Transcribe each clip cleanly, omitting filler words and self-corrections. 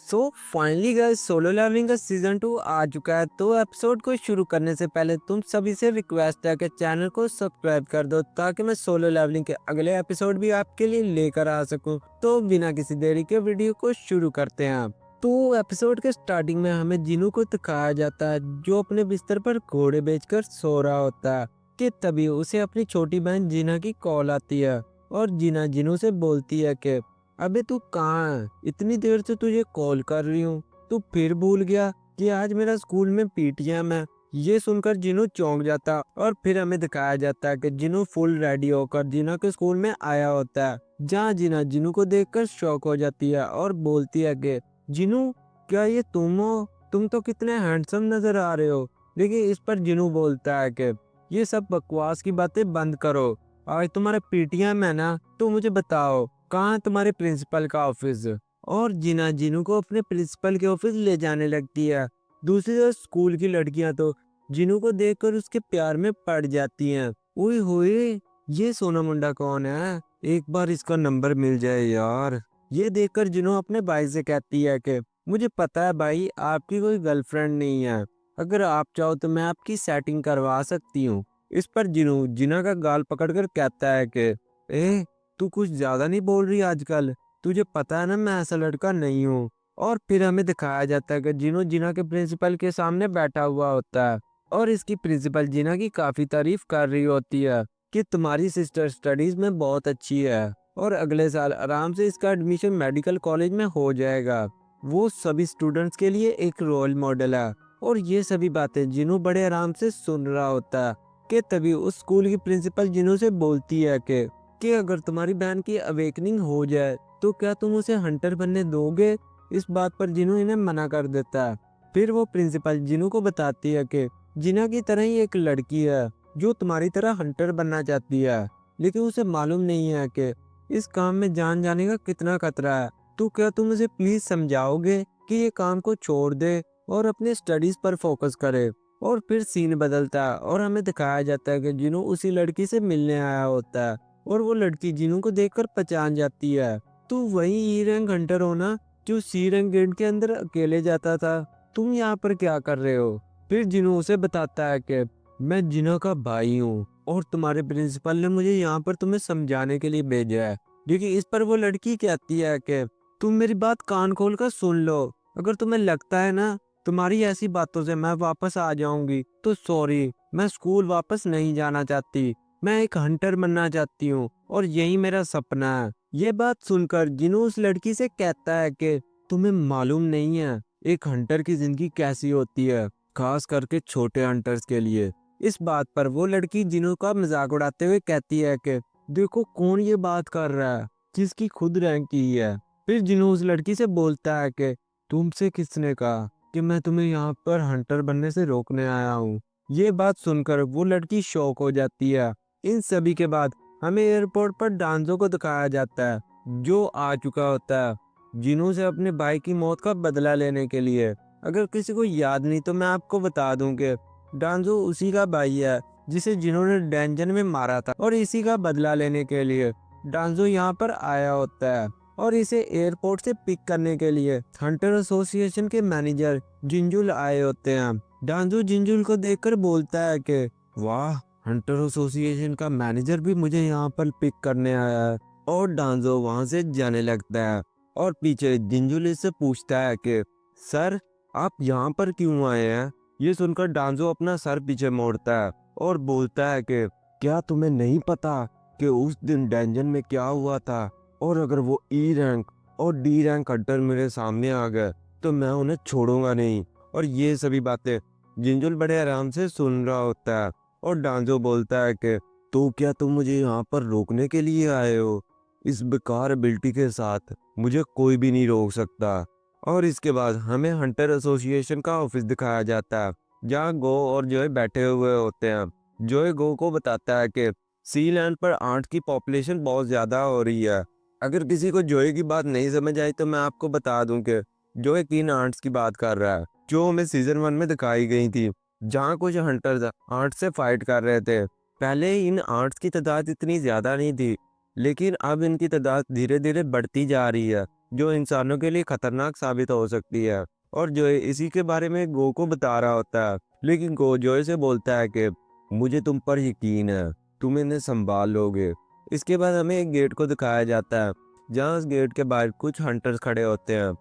सो finally guys solo leveling का season 2 आ चुका है। तो एपिसोड को शुरू करने से पहले तुम सभी से रिक्वेस्ट है कि चैनल को सब्सक्राइब कर दो ताकि मैं सोलो लेवलिंग के अगले एपिसोड भी आपके लिए लेकर आ सकूं। तो बिना किसी देरी के वीडियो को शुरू करते हैं। तो एपिसोड के स्टार्टिंग में हमें जिनू को दिखाया जाता है जो अपने बिस्तर पर घोड़े बेचकर सो रहा होता है कि तभी उसे अपनी छोटी बहन जीना की कॉल आती है और जीना जिनू से बोलती है कि अबे तू कहाँ है? इतनी देर से तुझे कॉल कर रही हूँ। तू फिर भूल गया कि आज मेरा स्कूल में पीटीएम है। ये सुनकर जिनू चौंक जाता और फिर हमें दिखाया जाता है कि जिनू फुल रेडी होकर जीना के स्कूल में आया होता है, जहाँ जीना जिनू को देखकर शॉक हो जाती है और बोलती है कि जिनू, क्या ये तुम हो? तुम तो कितने हैंडसम नजर आ रहे हो। लेकिन इस पर जिनू बोलता है कि ये सब बकवास की बातें बंद करो। आज तुम्हारा पीटीएम है ना, तो मुझे बताओ कहाँ है तुम्हारे प्रिंसिपल का ऑफिस। और जीना जिनू को अपने प्रिंसिपल के ऑफिस ले जाने लगती है। दूसरी तरफ स्कूल की लड़कियां तो जिनू को देखकर उसके प्यार में पड़ जाती हैं। ओए होए, ये सोना मुंडा कौन है? एक बार इसका नंबर मिल जाए यार। ये देखकर जिनू अपने भाई से कहती है कि मुझे पता है भाई, आपकी कोई गर्लफ्रेंड नहीं है। अगर आप चाहो तो मैं आपकी सेटिंग करवा सकती हूँ। इस पर जिनू जिना का गाल पकड़कर कहता है कि ए, तू कुछ ज्यादा नहीं बोल रही आजकल? तुझे पता है ना मैं ऐसा लड़का नहीं हूँ। और फिर हमें दिखाया जाता है कि जिनो जिना के प्रिंसिपल के सामने बैठा हुआ होता है और इसकी प्रिंसिपल जिना की काफी तारीफ कर रही होती है कि तुम्हारी सिस्टर स्टडीज में बहुत अच्छी है और अगले साल आराम से इसका एडमिशन मेडिकल कॉलेज में हो जाएगा। वो सभी स्टूडेंट्स के लिए एक रोल मॉडल है। और ये सभी बातें जिनू बड़े आराम से सुन रहा होता है कि तभी उस स्कूल की प्रिंसिपल जिनू से बोलती है कि अगर तुम्हारी बहन की अवेकनिंग हो जाए तो क्या तुम उसे हंटर बनने दोगे? इस बात पर जिनू इन्हें मना कर देता है। फिर वो प्रिंसिपल जिनू को बताती है कि जिना की तरह ही एक लड़की है जो तुम्हारी तरह हंटर बनना चाहती है, लेकिन उसे मालूम नहीं है कि इस काम में जान जाने का कितना खतरा है। तो क्या तुम उसे प्लीज समझाओगे कि ये काम को छोड़ दे और अपने स्टडीज पर फोकस करे। और फिर सीन बदलता है और हमें दिखाया जाता है कि जिनू उसी लड़की से मिलने आया होता है और वो लड़की जिनू को देखकर पहचान जाती है। तू वही ई रैंक हंटर हो ना जो सी रैंक गेट के अंदर अकेले जाता था? तुम यहाँ पर क्या कर रहे हो? फिर जिनू उसे बताता है कि मैं जिना का भाई हूँ और तुम्हारे प्रिंसिपल ने मुझे यहाँ पर तुम्हें समझाने के लिए भेजा है। क्योंकि इस पर वो लड़की कहती है कि तुम मेरी बात कान खोल कर सुन लो। अगर तुम्हें लगता है ना तुम्हारी ऐसी बातों से मैं वापस आ जाऊंगी तो सॉरी, मैं स्कूल वापस नहीं जाना चाहती। मैं एक हंटर बनना चाहती हूँ और यही मेरा सपना है। ये बात सुनकर जिनू उस लड़की से कहता है कि तुम्हें मालूम नहीं है एक हंटर की जिंदगी कैसी होती है, खास करके छोटे हंटर्स के लिए। इस बात पर वो लड़की जिनू का मजाक उड़ाते हुए कहती है कि देखो कौन ये बात कर रहा है जिसकी खुद रैंक की है। फिर जिनू उस लड़की से बोलता है कि तुमसे किसने कहा कि मैं तुम्हें यहाँ पर हंटर बनने से रोकने आया हूँ। ये बात सुनकर वो लड़की शॉक हो जाती है। इन सभी के बाद हमें एयरपोर्ट पर डांजो को दिखाया जाता है जो आ चुका होता है जिनू से अपने भाई की मौत का बदला लेने के लिए। अगर किसी को याद नहीं तो मैं आपको बता दूं कि डांजो उसी का भाई है जिसे जिन्होंने डेंजन में मारा था और इसी का बदला लेने के लिए डांजो यहाँ पर आया होता है। और इसे एयरपोर्ट से पिक करने के लिए हंटर एसोसिएशन के मैनेजर जिंजुल आए होते हैं। डांजो जिंजुल को देखकर बोलता है कि वाह, हंटर एसोसिएशन का मैनेजर भी मुझे यहाँ पर पिक करने आया है। और डांजो वहां से जाने लगता है और पीछे जिंजुल इससे पूछता है कि सर, आप यहाँ पर क्यों आए हैं? ये सुनकर डांजो अपना सर पीछे मोड़ता है और बोलता है कि क्या तुम्हें नहीं पता कि उस दिन डेंजन में क्या हुआ था? और अगर वो ई रैंक और डी रैंक हंटर मेरे सामने आ गए तो मैं उन्हें छोड़ूंगा नहीं। और ये सभी बातें जिंजुल बड़े आराम से सुन रहा होता है और डांजो बोलता है कि तो क्या तुम मुझे यहाँ पर रोकने के लिए आए हो? इस बेकार एबिलिटी के साथ मुझे कोई भी नहीं रोक सकता। और इसके बाद हमें हंटर एसोसिएशन का ऑफिस दिखाया जाता है जहाँ गो और जोय बैठे हुए होते हैं। जोय गो को बताता है कि सी लैंड पर आंट की पॉपुलेशन बहुत ज्यादा हो रही है। अगर किसी को जोय की बात नहीं समझ आई तो मैं आपको बता दूं कि जोय किन आंट्स की बात कर रहा है जो हमें सीजन 1 में दिखाई गई थी, जहाँ कुछ हंटर्स आंट से फाइट कर रहे थे। पहले इन आंट्स की तादाद इतनी ज्यादा नहीं थी, लेकिन अब इनकी तादाद धीरे धीरे बढ़ती जा रही है जो इंसानों के लिए खतरनाक साबित हो सकती है। और जोए इसी के बारे में गो को बता रहा होता है, लेकिन गो जोए से बोलता है कि मुझे तुम पर यकीन है, तुम इन्हें संभाल लोगे। इसके बाद हमें एक गेट को दिखाया जाता है, जहाँ उस गेट के बाहर कुछ हंटर्स खड़े होते हैं।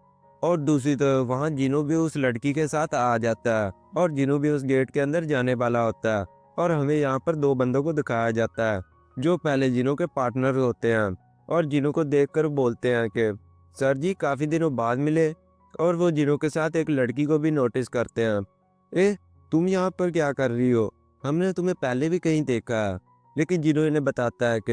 और दूसरी तरफ वहाँ जिनो भी उस लड़की के साथ आ जाता है, और जिनो भी उस गेट के अंदर जाने वाला होता है। और हमें यहाँ पर दो बंदों को दिखाया जाता है, जो पहले जिनो के पार्टनर होते हैं, और जिनो को देखकर बोलते हैं कि सर जी काफ़ी दिनों बाद मिले। और वो जिनो के साथ एक लड़की को भी नोटिस करते हैं। ए, तुम यहाँ पर क्या कर रही हो? हमने तुम्हें पहले भी कहीं देखा है। लेकिन जिनो इन्हें बताता है कि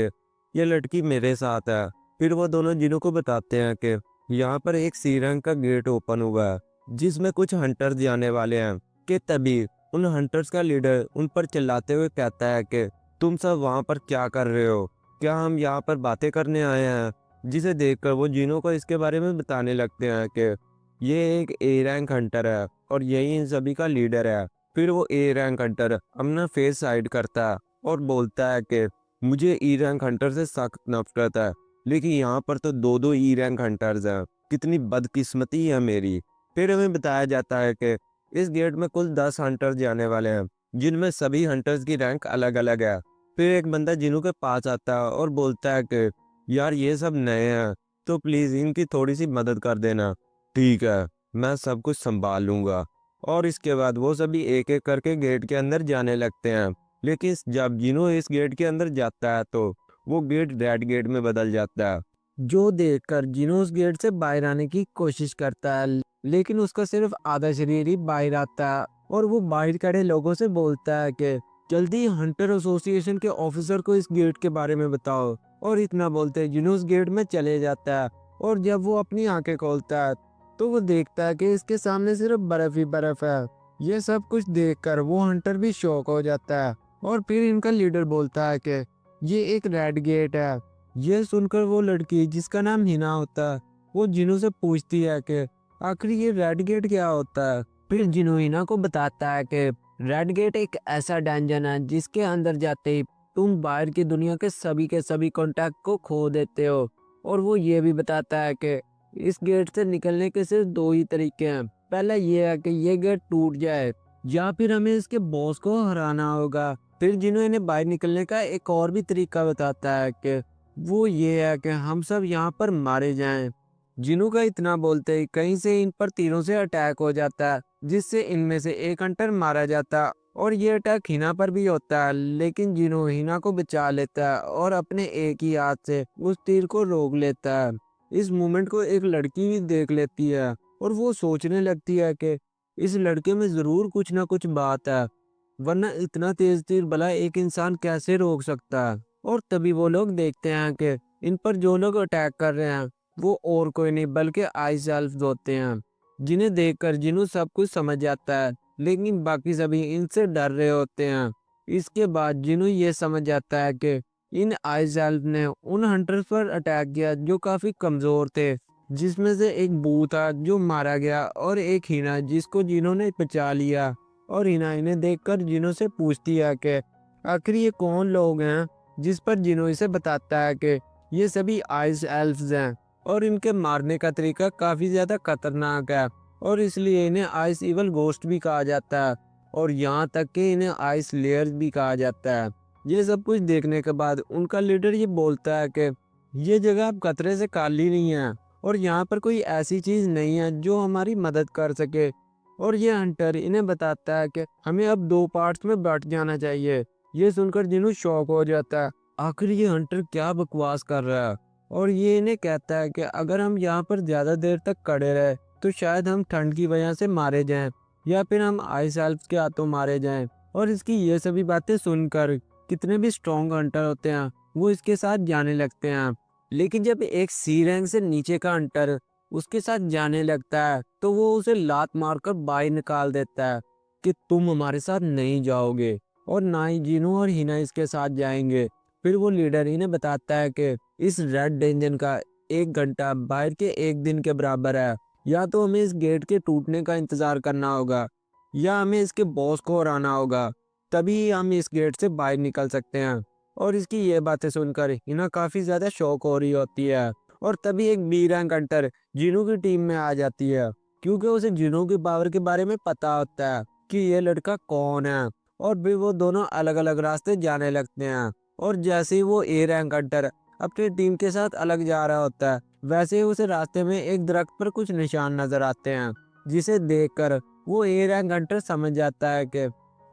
ये लड़की मेरे साथ है। फिर वो दोनों जिनो को बताते हैं कि यहाँ पर एक सी रैंक का गेट ओपन हुआ है, जिसमें कुछ हंटर्स जाने वाले हैं। कि तभी उन हंटर्स का लीडर उन पर चिल्लाते हुए कहता है कि तुम सब वहाँ पर क्या कर रहे हो? क्या हम यहाँ पर बातें करने आए हैं? जिसे देखकर वो जिनो को इसके बारे में बताने लगते हैं कि ये एक ए रैंक हंटर है और यही इन सभी का लीडर है। फिर वो ए रैंक हंटर अपना फेस साइड करता है और बोलता है कि मुझे ई रैंक हंटर से सख्त नफरत है, लेकिन यहाँ पर तो दो दो ई रैंक हंटर्स हैं। कितनी बदकिस्मती है मेरी। फिर हमें बताया जाता है कि इस गेट में कुल 10 हंटर्स जाने वाले हैं, जिनमें सभी हंटर्स की रैंक अलग अलग है। फिर एक बंदा जिनू के पास आता है और बोलता है कि यार ये सब नए हैं, तो प्लीज़ इनकी थोड़ी सी मदद कर देना। ठीक है, मैं सब कुछ संभाल लूंगा। और इसके बाद वो सभी एक एक करके गेट के अंदर जाने लगते हैं। लेकिन जब जिनो इस गेट के अंदर जाता है तो वो गेट रेड गेट में बदल जाता है, जो देखकर जिनो उस गेट से बाहर आने की कोशिश करता है। लेकिन उसका सिर्फ आधा शरीर ही बाहर आता है और वो बाहर खड़े लोगों से बोलता है कि जल्दी हंटर एसोसिएशन के ऑफिसर को इस गेट के बारे में बताओ। और इतना बोलते जिनो उस गेट में चले जाता है। और जब वो अपनी आंखें खोलता है तो वो देखता है कि इसके सामने सिर्फ बर्फ ही बर्फ है। ये सब कुछ देखकर वो हंटर भी शॉक हो जाता है। और फिर इनका लीडर बोलता है कि ये एक रेड गेट है। ये सुनकर वो लड़की जिसका नाम हिना होता है, वो जिनू से पूछती है कि आखिर ये रेड गेट क्या होता है। फिर जिनू हिना को बताता है कि रेड गेट एक ऐसा डंजन है जिसके अंदर जाते ही तुम बाहर की दुनिया के सभी कांटेक्ट को खो देते हो। और वो ये भी बताता है कि इस गेट से निकलने के सिर्फ दो ही तरीके हैं। पहला ये है कि ये गेट टूट जाए, या फिर हमें इसके बॉस को हराना होगा। फिर जिन्होंने इन्हें बाहर निकलने का एक और भी तरीका बताता है कि वो ये है कि हम सब यहाँ पर मारे जाएं। जिनू का इतना बोलते ही कहीं से इन पर तीरों से अटैक हो जाता है, जिससे इनमें से एक हंटर मारा जाता है। और ये अटैक हिना पर भी होता है, लेकिन जिनू हिना को बचा लेता है और अपने एक ही हाथ से उस तीर को रोक लेता है। इस मोमेंट को एक लड़की भी देख लेती है और वो सोचने लगती है कि इस लड़के में जरूर कुछ ना कुछ बात है, वरना इतना तेज तीर भला एक इंसान कैसे रोक सकता है। और तभी वो लोग देखते हैं कि इन पर जो लोग अटैक कर रहे हैं वो और कोई नहीं बल्कि आइस एल्फ्स होते हैं, जिन्हें देखकर जिनू सब कुछ समझ जाता है। लेकिन बाकी सभी इनसे डर रहे होते हैं। इसके बाद जिनू ये समझ जाता है कि इन आइस एल्फ ने उन हंटर्स पर अटैक किया जो काफी कमजोर थे, जिसमें से एक बू था जो मारा गया और एक हिना जिसको जिन्होंने बचा लिया। और हिना इन्हें देखकर जिनो से पूछती है कि आखिर ये कौन लोग हैं, जिस पर जिनो इसे बताता है कि ये सभी आइस एल्फ्स हैं और इनके मारने का तरीका काफी ज्यादा खतरनाक है, और इसलिए इन्हें आइस इवल गोस्ट भी कहा जाता है, और यहाँ तक कि इन्हें आइस लेयर्स भी कहा जाता है। ये सब कुछ देखने के बाद उनका लीडर ये बोलता है कि ये जगह अब खतरे से खाली नहीं है और यहाँ पर कोई ऐसी चीज नहीं है जो हमारी मदद कर सके। और ये हंटर इन्हें बताता है कि हमें अब दो पार्ट्स में बैठ जाना चाहिए। ये सुनकर जिन्हों शॉक हो जाता है, आखिर ये हंटर क्या बकवास कर रहा है। और ये इन्हें कहता है कि अगर हम यहाँ पर ज्यादा देर तक खड़े रहे तो शायद हम ठंड की वजह से मारे जाएं, या फिर हम आइस एल्फ्स के हाथों मारे जाएं। और इसकी ये सभी बातें सुनकर कितने भी स्ट्रॉन्ग हंटर होते हैं वो इसके साथ जाने लगते हैं। लेकिन जब एक सी रैंक से नीचे का हंटर उसके साथ जाने लगता है तो वो उसे लात मारकर बाहर निकाल देता है कि तुम हमारे साथ नहीं जाओगे, और ना ही जिनो और हिना इसके साथ जाएंगे। फिर वो लीडर इन्हें बताता है कि इस रेड डेंजन का 1 घंटा बाहर के एक दिन के बराबर है। या तो हमें इस गेट के टूटने का इंतजार करना होगा, या हमें इसके बॉस को हराना होगा, तभी हम इस गेट से बाहर निकल सकते हैं। और इसकी ये बातें सुनकर हिना काफी ज्यादा शौक हो रही होती है और तभी एक बी रैंक हंटर जिनू की टीम में आ जाती है, क्योंकि उसे जिनू की पावर के बारे में पता होता है कि ये लड़का कौन है। और फिर वो दोनों अलग अलग रास्ते जाने लगते हैं। और जैसे ही वो ए रैंक हंटर अपनी टीम के साथ अलग जा रहा होता है, वैसे ही उसे रास्ते में एक दरख्त पर कुछ निशान नजर आते हैं, जिसे देखकर वो ए रैंक हंटर समझ जाता है कि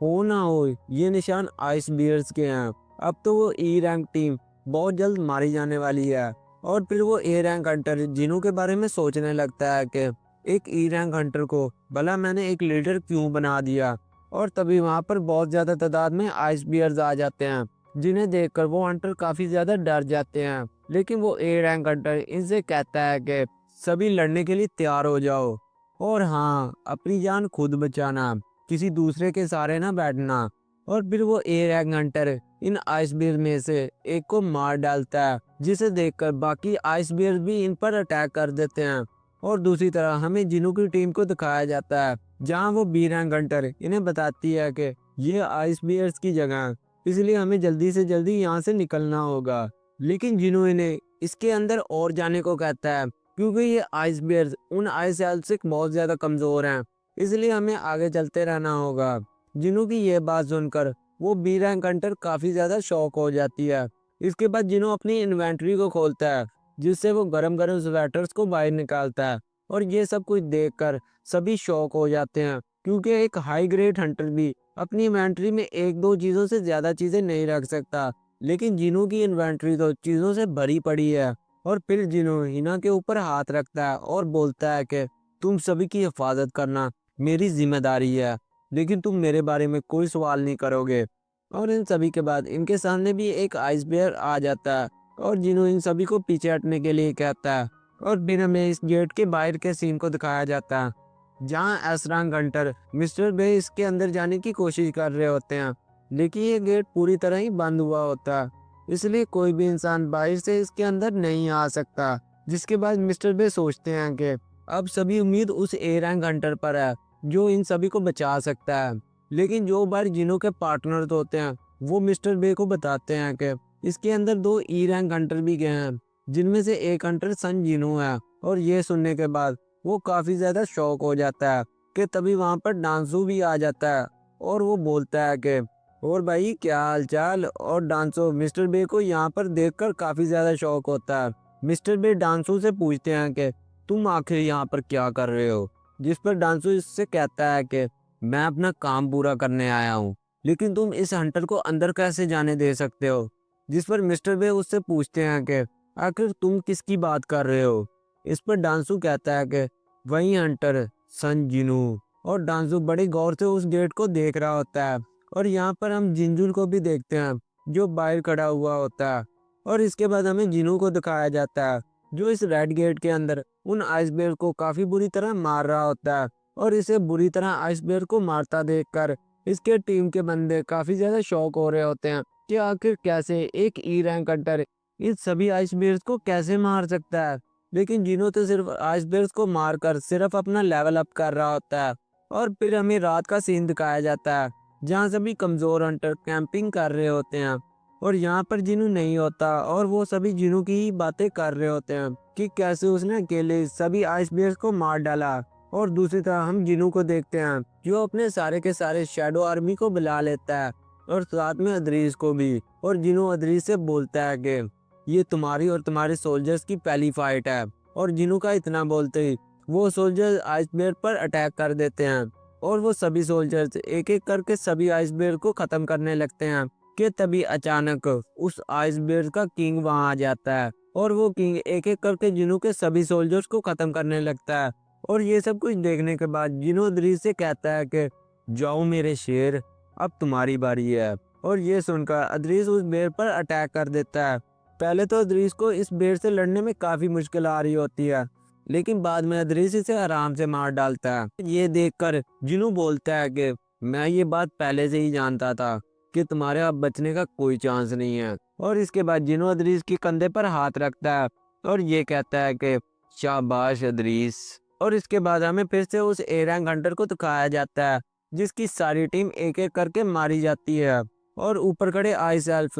हो ना हो ये निशान आइस बियर्स के हैं। अब तो वो ई रैंक टीम बहुत जल्द मारी जाने वाली है। और फिर वो ए रैंक हंटर जिनू के बारे में सोचने लगता है कि एक ई रैंक हंटर को भला मैंने एक लीडर क्यों बना दिया। और तभी वहां पर बहुत ज्यादा तादाद में आइस बियर्स आ जाते हैं, जिन्हें देखकर वो हंटर काफी ज्यादा डर जाते हैं। लेकिन वो ए रैंक हंटर इनसे कहता है कि सभी लड़ने के लिए तैयार हो जाओ, और हाँ, अपनी जान खुद बचाना, किसी दूसरे के सहारे ना बैठना। और फिर वो A rank Hunter in ice beer में से एक को मार डालता है, जिसे देखकर बाकी आइस बियर भी इन पर अटैक कर देते हैं। और दूसरी तरह हमें जिनू की टीम को दिखाया जाता है, जहां वो बी रैंक हंटर इन्हें बताती है कि ये आइस बियर्स की जगह है, इसलिए हमें जल्दी से जल्दी यहाँ से निकलना होगा। लेकिन जिनू इन्हें इसके अंदर और जाने को कहता है, क्योंकि ये आइस बियर्स उन आइस एल्फ से बहुत ज्यादा कमजोर हैं, इसलिए हमें आगे चलते रहना होगा। जिनू की ये बात सुनकर वो बी रैंक हंटर काफी ज्यादा शॉक हो जाती है। इसके बाद जिनू अपनी इन्वेंट्री को खोलता है, जिससे वो गरम गरम स्वेटर्स को बाहर निकालता है। और ये सब कुछ देखकर सभी शॉक हो जाते हैं, क्योंकि एक हाई ग्रेड हंटर भी अपनी इन्वेंट्री में एक दो चीजों से ज्यादा चीजें नहीं रख सकता। लेकिन जिनू की इन्वेंट्री तो चीजों से भरी पड़ी है। और फिर जिनू हिना के ऊपर हाथ रखता है और बोलता है कि तुम सभी की हिफाजत करना मेरी जिम्मेदारी है, लेकिन तुम मेरे बारे में कोई सवाल नहीं करोगे। और इन सभी के बाद इनके सामने भी एक आइस बेयर आ जाता है, और जिन्हों इन सभी को पीछे हटने के लिए कहता है। और फिर हमें इस गेट के बाहर के सीन को दिखाया जाता है, जहां एसरांग हंटर मिस्टर बे इसके अंदर जाने की कोशिश कर रहे होते हैं, लेकिन ये गेट पूरी तरह ही बंद हुआ होता है, इसलिए कोई भी इंसान बाहर से इसके अंदर नहीं आ सकता। जिसके बाद मिस्टर बे सोचते हैं कि अब सभी उम्मीद उस ए रैंक हंटर पर है, जो इन सभी को बचा सकता है। लेकिन जो बार जिनों के पार्टनर होते हैं, वो मिस्टर बे को बताते हैं कि इसके अंदर दो ई रैंक हंटर भी गए हैं, जिनमें से एक हंटर सन जिनू है। और ये सुनने के बाद वो काफी ज्यादा शॉक हो जाता है कि तभी वहां पर डांसू भी आ जाता है, और वो बोलता है कि और भाई क्या हाल चाल। और डांसो मिस्टर बे को यहाँ पर देखकर काफी ज्यादा शौक होता है। मिस्टर बे डांसू से पूछते हैं कि तुम आखिर यहाँ पर क्या कर रहे हो। जिस पर डांसू इससे कहता है कि मैं अपना काम पूरा करने आया हूँ, लेकिन तुम इस हंटर को अंदर कैसे जाने दे सकते हो। जिस पर मिस्टर बे उससे पूछते हैं कि आखिर तुम किसकी बात कर रहे हो। इस पर डांसू कहता है कि वही हंटर सन जिनू। और डांसू बड़ी गौर से उस गेट को देख रहा होता है, और यहाँ पर हम जिंजुल को भी देखते हैं, जो बाहर खड़ा हुआ होता है। और इसके बाद हमें जिनू को दिखाया जाता है, जो इस रेड गेट के अंदर उन आइस बेयर को काफी बुरी तरह मार रहा होता है। और इसे बुरी तरह आइस बेयर को मारता देखकर इसके टीम के बंदे काफी ज्यादा शॉक हो रहे होते हैं कि आखिर कैसे एक ई रैंक हंटर इन सभी आइस बेयर्स को कैसे मार सकता है। लेकिन जिनो तो सिर्फ आइस बेयर्स को मारकर सिर्फ अपना लेवल अप कर रहा होता है। और फिर हमें रात का सीन दिखाया जाता है, जहाँ सभी कमजोर हंटर कैंपिंग कर रहे होते हैं, और यहाँ पर जिनू नहीं होता, और वो सभी जिनू की ही बातें कर रहे होते हैं कि कैसे उसने अकेले सभी आइस बियर्स को मार डाला। और दूसरी तरफ हम जिनू को देखते हैं, जो अपने सारे के सारे शैडो आर्मी को बुला लेता है, और साथ में अदरीस को भी। और जिनू अदरीस से बोलता है कि ये तुम्हारी और तुम्हारे सोल्जर्स की पहली फाइट है। और जिनू का इतना बोलते ही वो सोल्जर आइस बियर पर अटैक कर देते हैं, और वो सभी सोल्जर्स एक एक करके सभी आइस बियर को खत्म करने लगते हैं कि तभी अचानक उस आइस बियर का किंग वहां आ जाता है, और वो किंग एक एक करके जिनू के सभी सोल्जर्स को खत्म करने लगता है। और ये सब कुछ देखने के बाद जिनू अदरीस से कहता है कि जाओ मेरे शेर, अब तुम्हारी बारी है। और ये सुनकर अदरीस उस बेर पर अटैक कर देता है। पहले तो अदरीस को इस बेर से लड़ने में काफी मुश्किल आ रही होती है, लेकिन बाद में अदरीस इसे आराम से मार डालता है। ये देखकर जिनू बोलता है कि मैं ये बात पहले से ही जानता था कि तुम्हारे अब बचने का कोई चांस नहीं है। और इसके बाद जिनू अदरीस के कंधे पर हाथ रखता है, और ये कहता है कि शाबाश अदरीस। और इसके बाद हमें फिर से उस ए रैंक हंटर को दिखाया जाता है, जिसकी सारी टीम एक एक करके मारी जाती है, और ऊपर खड़े आइस एल्फ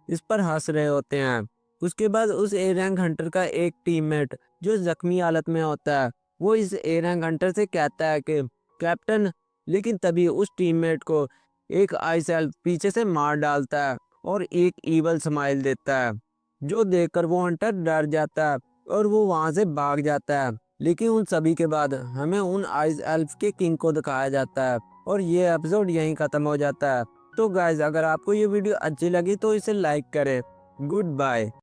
इस पर हंस रहे होते हैं। उसके बाद उस ए रैंक हंटर का एक टीममेट जो जख्मी हालत में होता है, वो इस ए रैंक हंटर से कहता है कि कैप्टन, लेकिन तभी उस टीममेट को एक आइस एल्फ पीछे से मार डालता है और एक ईवल स्माइल देता है, जो देखकर वो हंटर डर जाता है और वो वहां से भाग जाता है। लेकिन उन सभी के बाद हमें उन आइस एल्फ के किंग को दिखाया जाता है और ये एपिसोड यहीं खत्म हो जाता है। तो गाइज, अगर आपको ये वीडियो अच्छी लगी तो इसे लाइक करें। Good bye.